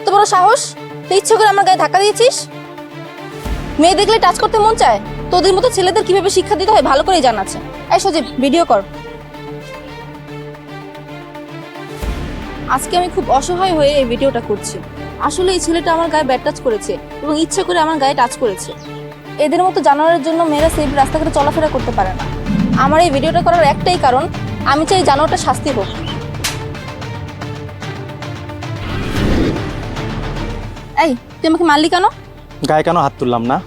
এত বড় সাহস, তুই ইচ্ছে করে আমার গায়ে ধাক্কা দিয়েছিস। মেয়ে দেখলে টাচ করতে মন চায়, তোদের মতো ছেলেদের কিভাবে শিক্ষা দিতে হয় ভালো করেই জানা আছে। এই সজীব, ভিডিও কর। আজকে আমি খুব অসহায় হয়ে এই ভিডিওটা করছি। আসলে এই ছেলেটা আমার গায়ে ব্যাড টাচ করেছে এবং ইচ্ছে করে আমার গায়ে টাচ করেছে। এদের মতো জানোয়ারের জন্য মেয়েরা সেফ রাস্তাঘাটে চলাফেরা করতে পারে না। আমার এই ভিডিওটা করার একটাই কারণ, আমি চাই জানোয়ারটা শাস্তি হোক। এই, তুই আমাকে মারলি কেন? গায়ে কেন হাত তুললাম না?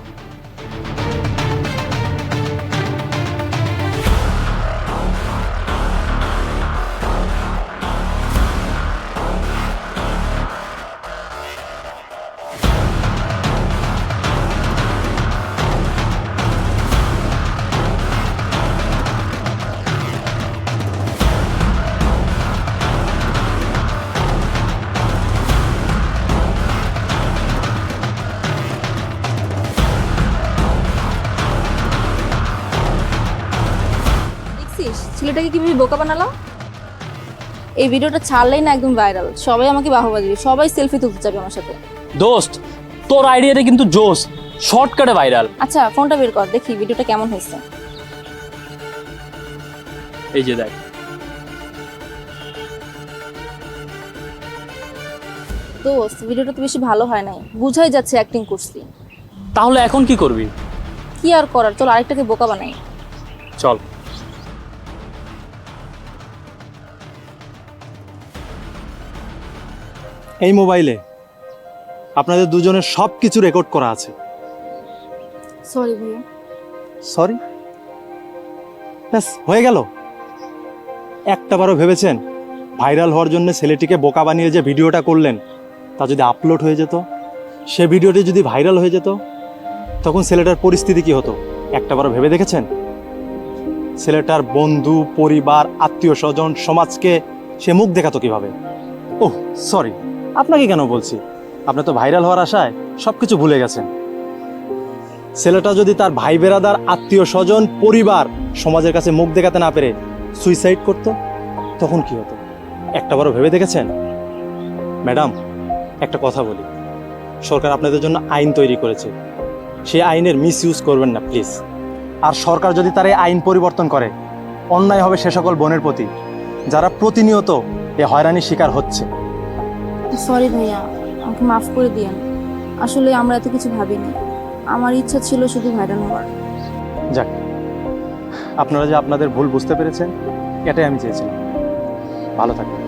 দেখছিস ছেলেটাকে কিভাবে বোকা বানালাম? এই ভিডিওটা ছাড়লেই না একদম ভাইরাল, সবাই আমাকে বাহবা দিবে, সবাই সেলফি তুলতে যাবে আমার সাথে। দোস্ত, তোর আইডিয়াটা কিন্তু জোস, শর্টকাটে ভাইরাল। আচ্ছা, ফোনটা বের কর, দেখি ভিডিওটা কেমন হয়েছে। এই যে দেখ। দোস্ত, ভিডিওটা তো বেশি ভালো হয় নাই, বুঝাই যাচ্ছে অ্যাক্টিং করছি। তাহলে এখন কি করবি? কি আর করার, চল আরেকটাকে বোকা বানাই। চল। এই মোবাইলে আপনাদের দুজনের সব কিছু রেকর্ড করা আছে। সরি ভাইয়া। সরি? ব্যাস হয়ে গেল? একটাবারও ভেবেছেন ভাইরাল হওয়ার জন্য ছেলেটিকে বোকা বানিয়ে যে ভিডিওটা করলেন তা যদি আপলোড হয়ে যেত, সে ভিডিওটি যদি ভাইরাল হয়ে যেত, তখন ছেলেটার পরিস্থিতি কি হতো একটাবারও ভেবে দেখেছেন? ছেলেটার বন্ধু, পরিবার, আত্মীয় স্বজন, সমাজকে সে মুখ দেখাতো কিভাবে? ওহ সরি, আপনাকে কেন বলছি, আপনি তো ভাইরাল হওয়ার আশায় সব কিছু ভুলে গেছেন। ছেলেটা যদি তার ভাই বেরাদার, আত্মীয় স্বজন, পরিবার, সমাজের কাছে মুখ দেখাতে না পেরে সুইসাইড করতো, তখন কি হতো একটাবারও ভেবে দেখেছেন? ম্যাডাম, একটা কথা বলি, সরকার আপনাদের জন্য আইন তৈরি করেছে, সেই আইনের মিসইউজ করবেন না প্লিজ। আর সরকার যদি তার এই আইন পরিবর্তন করে, অন্যায় হবে সে সকল বোনের প্রতি যারা প্রতিনিয়ত এই হয়রানির শিকার হচ্ছে। সরি ভাইয়া, আমাকে মাফ করে দিয়েন। আসলে আমরা এত কিছু ভাবিনি, আমার ইচ্ছা ছিল শুধু ভাইরাল হওয়ার। যাক, আপনারা যে আপনাদের ভুল বুঝতে পেরেছেন, এটাই আমি চেয়েছিলাম। ভালো থাকবেন।